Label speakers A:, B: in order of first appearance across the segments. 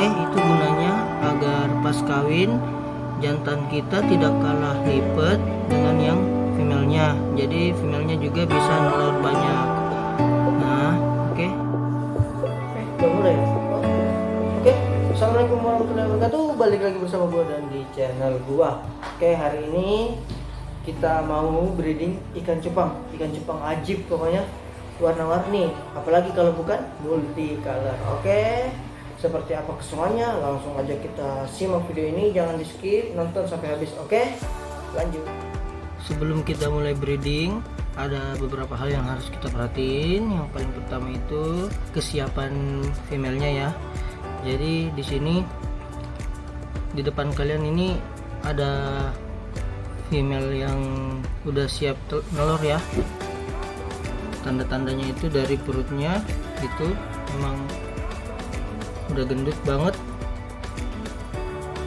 A: itu gunanya agar pas kawin jantan kita tidak kalah lipat dengan yang female-nya. Jadi female-nya juga bisa nelur banyak. Nah, oke. Udah mulai ya? Oke, assalamualaikum warahmatullahi wabarakatuh. Balik lagi bersama gua dan di channel gua. Oke, hari ini kita mau breeding ikan cupang. Ikan cupang ajib pokoknya, warna-warni. Apalagi kalau bukan multicolor. Oke. Seperti apa kesemuanya, langsung aja kita simak video ini, jangan di skip, nonton sampai habis. Oke, lanjut. Sebelum kita mulai breeding, ada beberapa hal yang harus kita perhatiin. Yang paling pertama itu kesiapan female-nya ya. Jadi di sini di depan kalian ini ada female yang udah siap telur ya. Tanda-tandanya itu dari perutnya itu memang udah gendut banget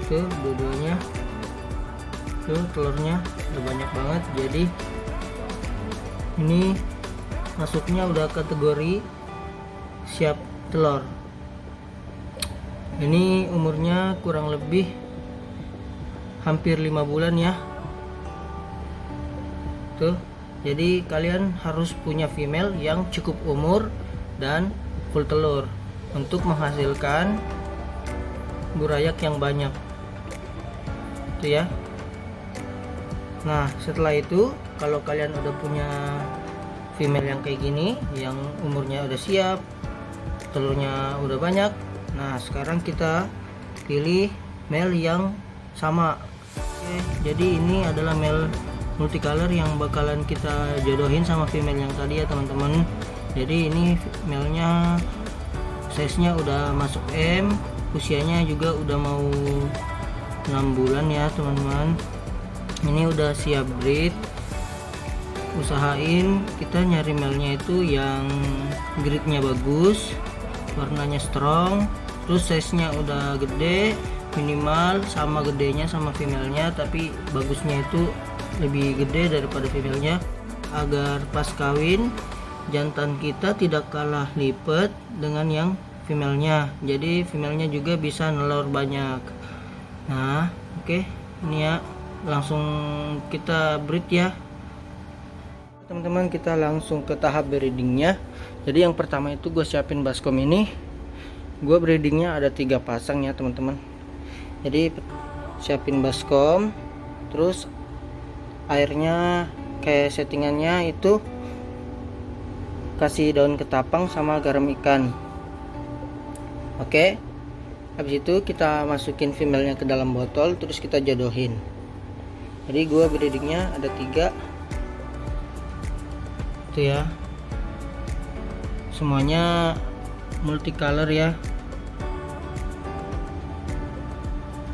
A: tuh, dua-duanya tuh telurnya udah banyak banget. Jadi ini masuknya udah kategori siap telur. Ini umurnya kurang lebih hampir 5 bulan ya tuh. Jadi kalian harus punya female yang cukup umur dan full telur untuk menghasilkan burayak yang banyak itu ya. Nah setelah itu, kalau kalian udah punya female yang kayak gini, yang umurnya udah siap, telurnya udah banyak, nah sekarang kita pilih male yang sama. Oke, jadi ini adalah male multicolor yang bakalan kita jodohin sama female yang tadi ya teman-teman. Jadi ini male nya size-nya udah masuk M, usianya juga udah mau 6 bulan ya teman-teman. Ini udah siap breed. Usahain kita nyari male-nya itu yang grade-nya bagus, warnanya strong, terus size-nya udah gede, minimal sama gedenya sama female-nya, tapi bagusnya itu lebih gede daripada female-nya agar pas kawin jantan kita tidak kalah lipat dengan yang female-nya. Jadi female-nya juga bisa nelur banyak. Nah oke, ini ya langsung kita breed ya teman-teman. Kita langsung ke tahap breedingnya. Jadi yang pertama itu gue siapin baskom ini. Gue breedingnya ada 3 pasang ya teman-teman. Jadi siapin baskom, terus airnya kayak settingannya itu kasih daun ketapang sama garam ikan. Oke, habis itu kita masukin female-nya ke dalam botol, terus kita jodohin. Jadi gua breedingnya ada 3 itu ya, semuanya multicolor ya,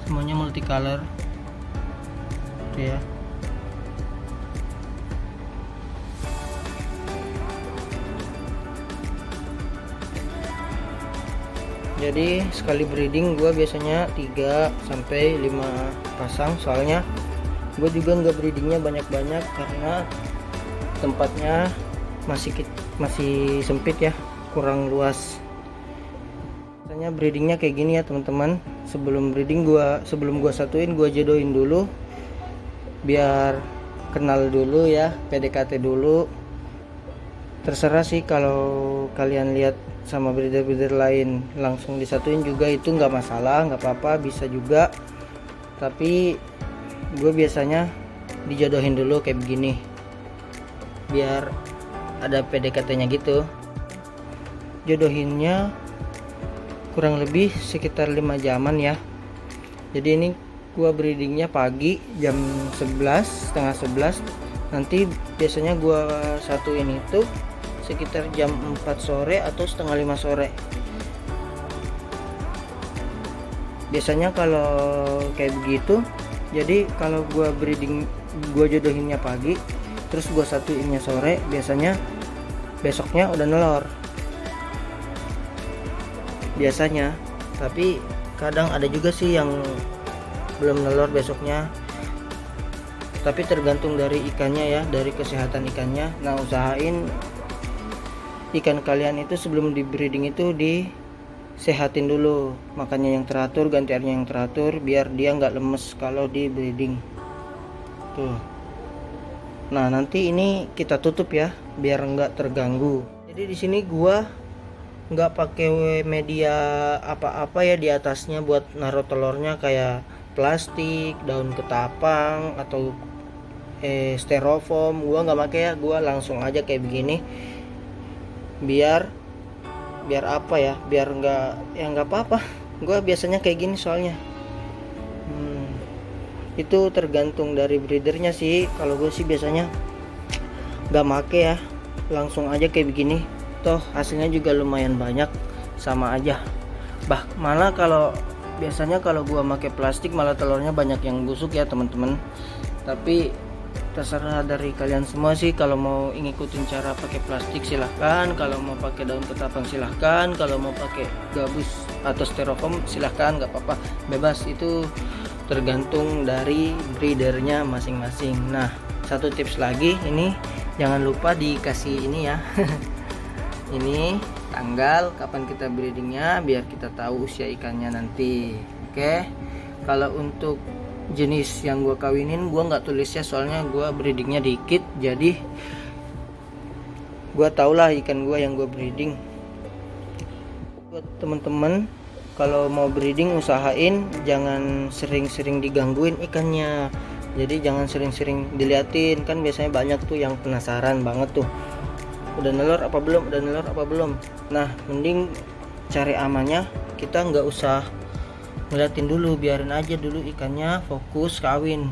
A: semuanya multicolor itu ya. Jadi sekali breeding gue biasanya 3 sampai 5 pasang, soalnya gue juga nggak breedingnya banyak-banyak karena tempatnya masih sempit ya, kurang luas. Biasanya breedingnya kayak gini ya teman-teman. Sebelum breeding sebelum gue satuin, gue jodohin dulu biar kenal dulu ya, PDKT dulu. Terserah sih kalau kalian lihat sama breeder-breeder lain langsung disatuin juga, itu nggak masalah, nggak apa-apa, bisa juga. Tapi gue biasanya dijodohin dulu kayak begini biar ada PDKT-nya gitu. Jodohinnya kurang lebih sekitar 5 jaman ya. Jadi ini gue breedingnya pagi jam 11, setengah 11. Nanti biasanya gue satuin itu sekitar jam 4 sore atau setengah 5 sore. Biasanya kalau kayak begitu, jadi kalau gua breeding, gua jodohinnya pagi, terus gua satuinnya sore, biasanya besoknya udah nelor. Biasanya, tapi kadang ada juga sih yang belum nelor besoknya. Tapi tergantung dari ikannya ya, dari kesehatan ikannya. Nah, usahain ikan kalian itu sebelum di breeding itu sehatin dulu, makannya yang teratur, ganti airnya yang teratur, biar dia nggak lemes kalau di breeding tuh. Nah nanti ini kita tutup ya biar nggak terganggu. Jadi di sini gua nggak pakai media apa-apa ya di atasnya buat naruh telurnya, kayak plastik, daun ketapang atau styrofoam. Gua nggak pakai ya, gua langsung aja kayak begini, biar apa ya, biar nggak apa-apa. Gua biasanya kayak gini soalnya. Itu tergantung dari breedernya sih. Kalau gue sih biasanya nggak make ya, langsung aja kayak begini. Toh hasilnya juga lumayan banyak, sama aja. Malah kalau biasanya kalau gua pakai plastik malah telurnya banyak yang busuk ya teman-teman. Tapi terserah dari kalian semua sih, kalau mau ngikutin cara pakai plastik silahkan, kalau mau pakai daun ketapang silahkan, kalau mau pakai gabus atau styrofoam silahkan, nggak apa-apa, bebas. Itu tergantung dari breedernya masing-masing. Nah satu tips lagi, ini jangan lupa dikasih ini ya ini tanggal kapan kita breedingnya, biar kita tahu usia ikannya nanti. Oke, kalau untuk jenis yang gua kawinin gua nggak tulis ya, soalnya gua breedingnya dikit, jadi gua tau lah ikan gua yang gua breeding. Buat temen-temen kalau mau breeding usahain jangan sering-sering digangguin ikannya, jadi jangan sering-sering diliatin, kan biasanya banyak tuh yang penasaran banget tuh, udah nelur apa belum, udah nelur apa belum. Nah mending cari amannya, kita nggak usah ngeliatin dulu, biarin aja dulu ikannya fokus kawin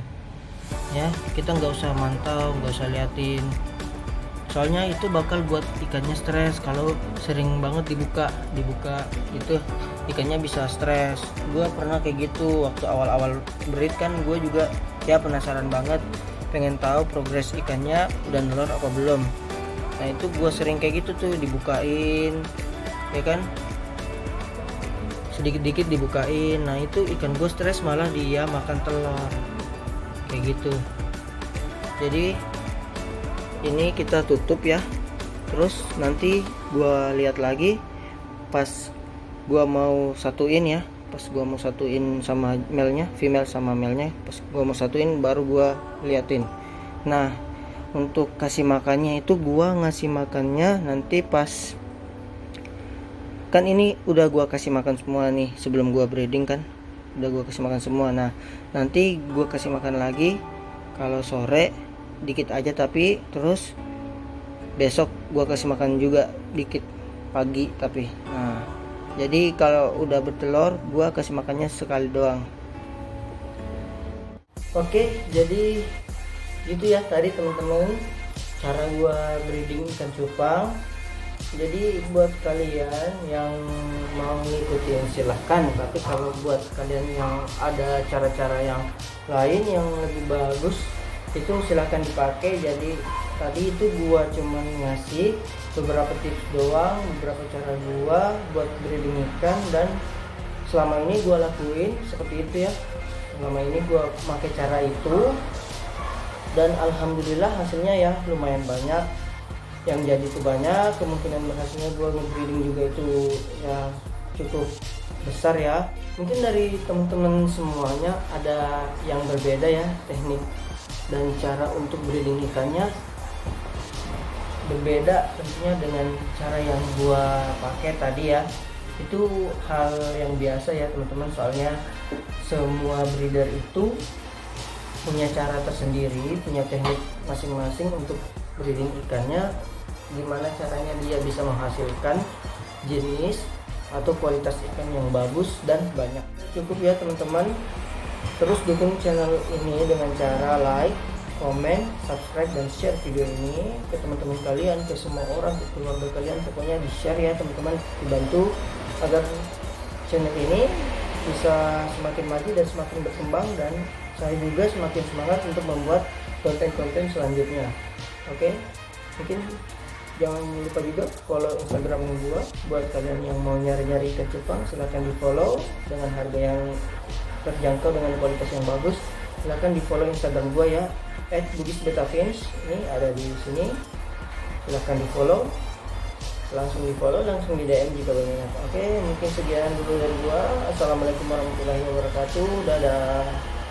A: ya. Kita nggak usah mantau, nggak usah liatin, soalnya itu bakal buat ikannya stres. Kalau sering banget dibuka itu ikannya bisa stres. Gue pernah kayak gitu waktu awal-awal breed kan, gue juga ya penasaran banget, pengen tahu progres ikannya udah nelur apa belum. Nah itu gue sering kayak gitu tuh, dibukain ya kan, sedikit-dikit dibukain. Nah itu ikan gue stres, malah dia makan telur kayak gitu. Jadi ini kita tutup ya, terus nanti gue lihat lagi pas gue mau satuin ya, pas gue mau satuin sama male-nya, female sama male-nya, pas gue mau satuin baru gue liatin. Nah untuk kasih makannya itu gua ngasih makannya nanti pas, kan ini udah gua kasih makan semua nih sebelum gua breeding kan, udah gua kasih makan semua. Nah nanti gua kasih makan lagi kalau sore dikit aja, tapi terus besok gua kasih makan juga dikit pagi tapi. Nah jadi kalau udah bertelur gua kasih makannya sekali doang. Oke, jadi gitu ya tadi teman-teman cara gua breeding ikan cupang. Jadi buat kalian yang mau ngikutin silahkan, tapi kalau buat kalian yang ada cara-cara yang lain yang lebih bagus itu silahkan dipakai. Jadi tadi itu gua cuman ngasih beberapa tips doang, beberapa cara gua buat breeding ikan, dan selama ini gua lakuin seperti itu ya. Selama ini gua pakai cara itu, dan alhamdulillah hasilnya ya lumayan banyak. Yang jadi itu banyak, kemungkinan berhasilnya gue nge-breeding juga itu ya cukup besar ya. Mungkin dari teman-teman semuanya ada yang berbeda ya, teknik dan cara untuk breeding ikannya berbeda tentunya dengan cara yang gue pakai tadi ya. Itu hal yang biasa ya teman-teman, soalnya semua breeder itu punya cara tersendiri, punya teknik masing-masing untuk breeding ikannya, gimana caranya dia bisa menghasilkan jenis atau kualitas ikan yang bagus dan banyak. Cukup ya teman-teman, terus dukung channel ini dengan cara like, komen, subscribe, dan share video ini ke teman-teman kalian, ke semua orang, ke keluarga kalian. Pokoknya di share ya teman-teman, dibantu agar channel ini bisa semakin maju dan semakin berkembang, dan saya juga semakin semangat untuk membuat konten-konten selanjutnya. Oke, mungkin jangan lupa juga follow Instagram gua. Buat kalian yang mau nyari-nyari ikan cupang, silahkan di follow dengan harga yang terjangkau dengan kualitas yang bagus. Silahkan di follow Instagram gua ya, @bugisbetafins. Ini ada di sini, silahkan di follow. langsung di follow, langsung di DM jika berminat. Oke, mungkin sekian dulu dari gua. Assalamualaikum warahmatullahi wabarakatuh. Dadah.